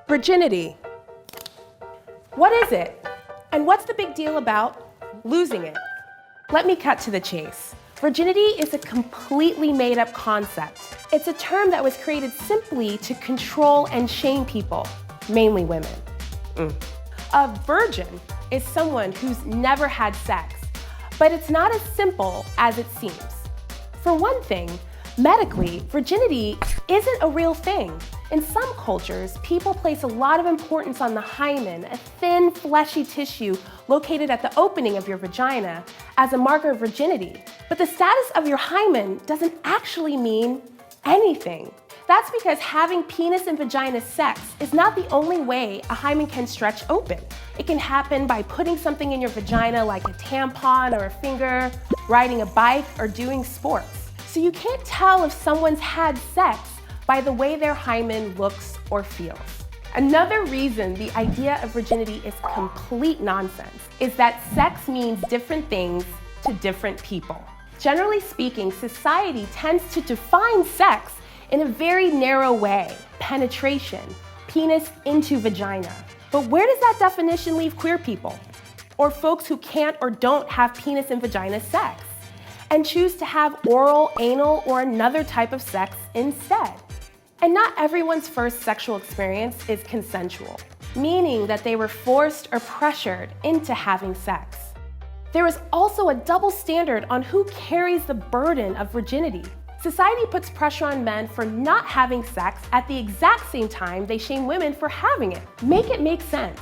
Virginity. What is it? And what's the big deal about losing it? Let me cut to the chase. Virginity is a completely made-up concept. It's a term that was created simply to control and shame people, mainly women. A virgin is someone who's never had sex, but it's not as simple as it seems. For one thing, medically, virginity isn't a real thing. In some cultures, people place a lot of importance on the hymen, a thin, fleshy tissue located at the opening of your vagina, as a marker of virginity. But the status of your hymen doesn't actually mean anything. That's because having penis and vagina sex is not the only way a hymen can stretch open. It can happen by putting something in your vagina like a tampon or a finger, riding a bike, or doing sports. So you can't tell if someone's had sex by the way their hymen looks or feels. Another reason the idea of virginity is complete nonsense is that sex means different things to different people. Generally speaking, society tends to define sex in a very narrow way: penetration, penis into vagina. But where does that definition leave queer people, or folks who can't or don't have penis and vagina sex, and choose to have oral, anal, or another type of sex instead? And not everyone's first sexual experience is consensual, meaning that they were forced or pressured into having sex. There is also a double standard on who carries the burden of virginity. Society puts pressure on men for not having sex at the exact same time they shame women for having it. Make it make sense.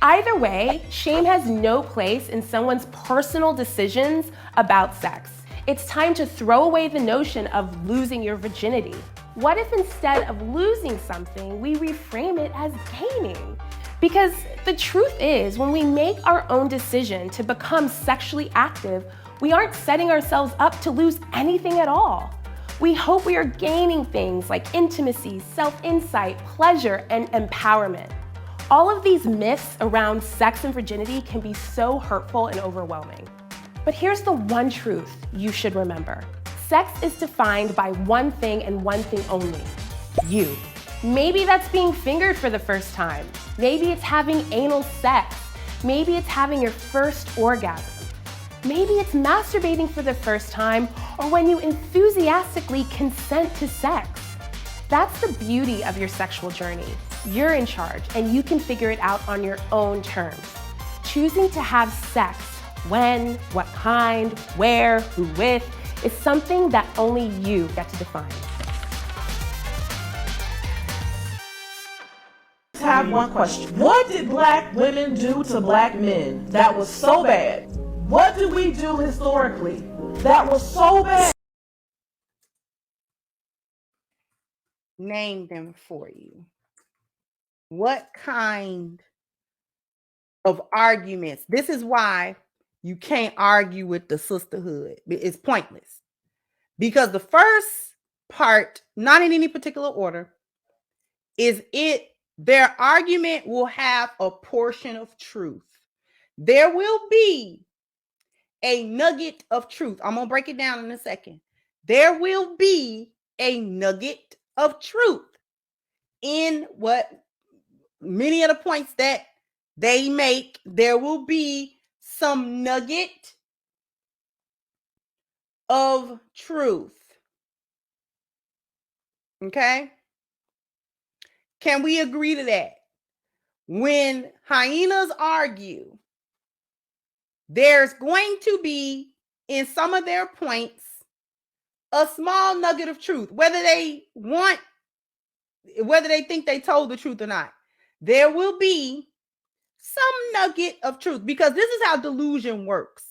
Either way, shame has no place in someone's personal decisions about sex. It's time to throw away the notion of losing your virginity. What if instead of losing something, we reframe it as gaining? Because the truth is, when we make our own decision to become sexually active, we aren't setting ourselves up to lose anything at all. We hope we are gaining things like intimacy, self-insight, pleasure, and empowerment. All of these myths around sex and virginity can be so hurtful and overwhelming. But here's the one truth you should remember. Sex is defined by one thing and one thing only: you. Maybe that's being fingered for the first time. Maybe it's having anal sex. Maybe it's having your first orgasm. Maybe it's masturbating for the first time, or when you enthusiastically consent to sex. That's the beauty of your sexual journey. You're in charge, and you can figure it out on your own terms. Choosing to have sex, when, what kind, where, who with, is something that only you get to define. I have one question. What did black women do to black men that was so bad? What did we do historically that was so bad? Name them for you. What kind of arguments? This is why you can't argue with the sisterhood. It's pointless. Because the first part, not in any particular order, is their argument will have a portion of truth. There will be a nugget of truth. I'm going to break it down in a second. There will be a nugget of truth in what many of the points that they make. There will be some nugget of truth. Okay? Can we agree to that? When hyenas argue, there's going to be, in some of their points, a small nugget of truth, whether they think they told the truth or not. There will be some nugget of truth, because this is how delusion works.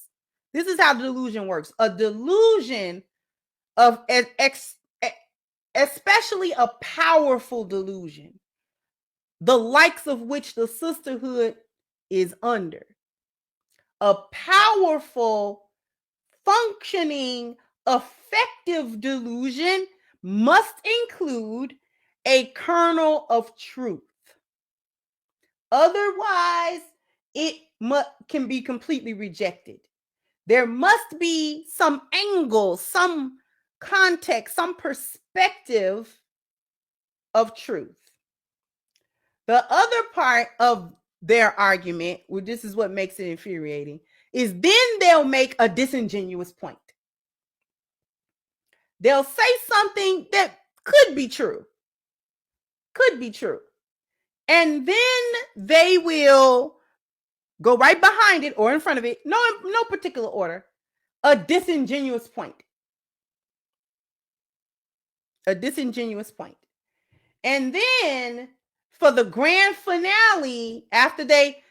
This is how delusion works. A delusion of, especially a powerful delusion, the likes of which the sisterhood is under. A powerful, functioning, effective delusion must include a kernel of truth. Otherwise, it can be completely rejected. There must be some angle, some context, some perspective of truth. The other part of their argument, well, this is what makes it infuriating, is then they'll make a disingenuous point. They'll say something that could be true. And then they will go right behind it or in front of it, no particular order, a disingenuous point. And then for the grand finale, after they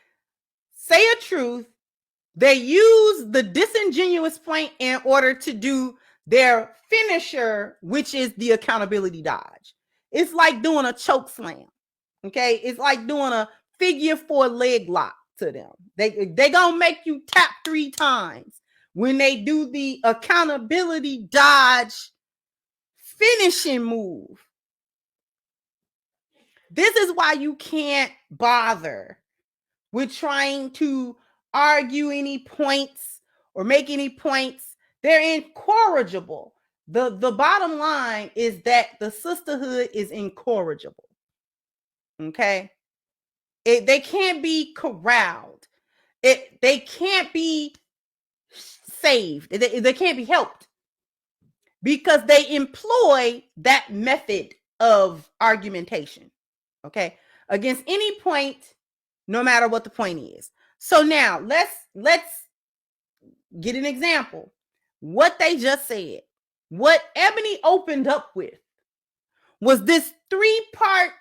say a truth, they use the disingenuous point in order to do their finisher, which is the accountability dodge. It's like doing a choke slam. Okay, it's like doing a figure 4 leg lock to them. They gonna make you tap 3 times when they do the accountability dodge finishing move. This is why you can't bother with trying to argue any points or make any points. They're incorrigible. The bottom line is that the sisterhood is incorrigible. Okay? They can't be corralled. They can't be saved. They can't be helped because they employ that method of argumentation. Okay? Against any point, no matter what the point is. So now let's get an example. What they just said, what Ebony opened up with was this 3-part,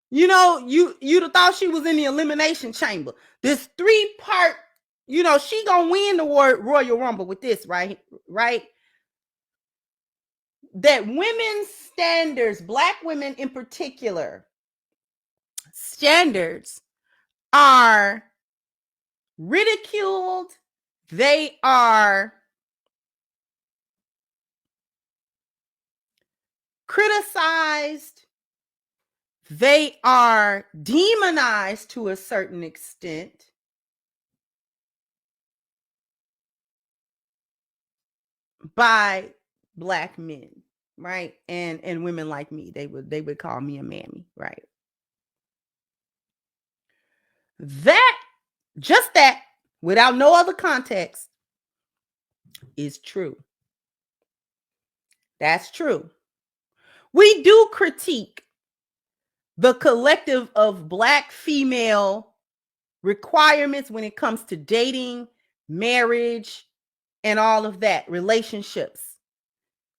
you'd have thought she was in the elimination chamber. This 3-part, she gonna win the Royal Rumble with this, right? That women's standards, Black women in particular, standards are ridiculed. They are criticized. They are demonized to a certain extent. By Black men, right? And women like me, they would call me a mammy, right? That, just that, without no other context, is true. That's true. We do critique the collective of Black female requirements when it comes to dating, marriage, and all of that, relationships,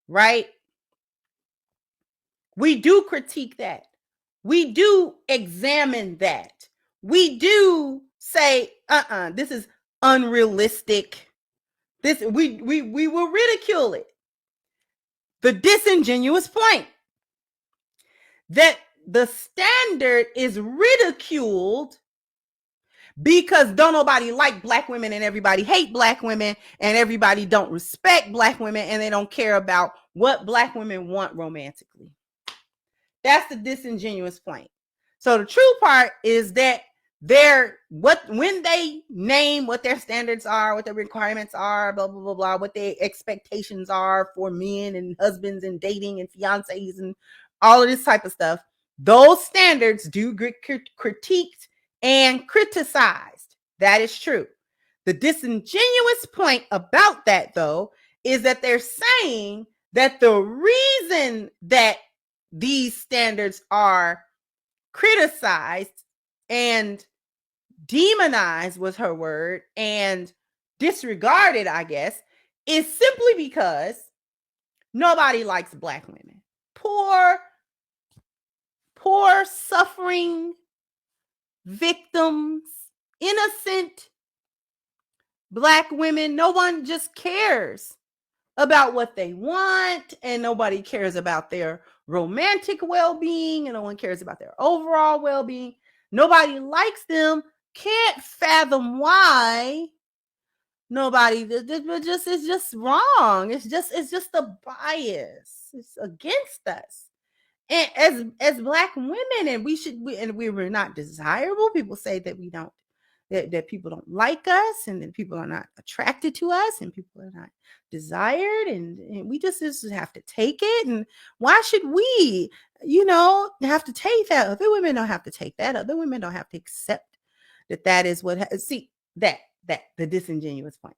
right? We do critique that. We do examine that. We do say, this is unrealistic. We will ridicule it. The disingenuous point that the standard is ridiculed because don't nobody like Black women and everybody hate Black women and everybody don't respect Black women and they don't care about what Black women want romantically. That's the disingenuous point. So the true part is that when they name what their standards are, what their requirements are, blah, blah, blah, blah, what their expectations are for men and husbands and dating and fiancés and all of this type of stuff, those standards do get critiqued and criticized. That is true. The disingenuous point about that, though, is that they're saying that the reason that these standards are criticized and demonized was her word and disregarded, I guess, is simply because nobody likes Black women. Poor suffering victims, innocent Black women. No one just cares about what they want, and nobody cares about their romantic well-being, and no one cares about their overall well-being. Nobody likes them. Can't fathom why nobody. It's just wrong. It's just a bias. It's against us. And as Black women, and we're not desirable. People say that we don't that people don't like us, and that people are not attracted to us, and people are not desired, and we just have to take it. And why should we, have to take that? Other women don't have to take that. Other women don't have to accept that is what see that the disingenuous point.